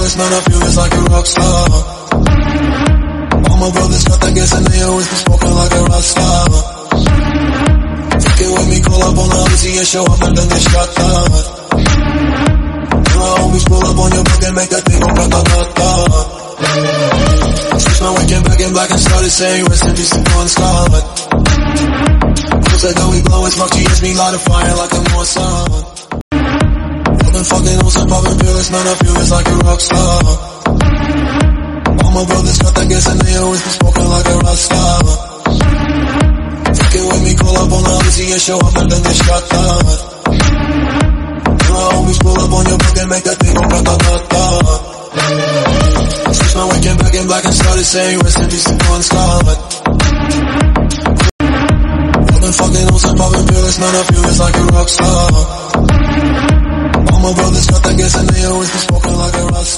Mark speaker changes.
Speaker 1: fearless, man, I feel it's like a rock star. All my brothers got that gas and they always been smoking like a rock star. Fucking with me, call up on the Uzi and show up and then get shot down. And my homies pull up on your block and make that thing go grata-ta-ta. Switch my weekend back in black and started saying rest in peace to Bon Scott. Said that we blowin' smoke, she hits me light a fire like a Mossad. I've been fucking on some poppin' fearless, man, I feel it's like a rock star. All my brothers got that gas and they always been smoking like a rock star. Fucking with me, call up on the Uzi and show up and then get shot down. And my homies pull up on your block and make that thing go grata-ta-ta. Switch my weekend back in black and started saying rest in peace to Bon Scott. Fucking on some poppin' fearless, man, I feel it's like a rock star. All my brothers got that gas and they always been smoking like a rock star.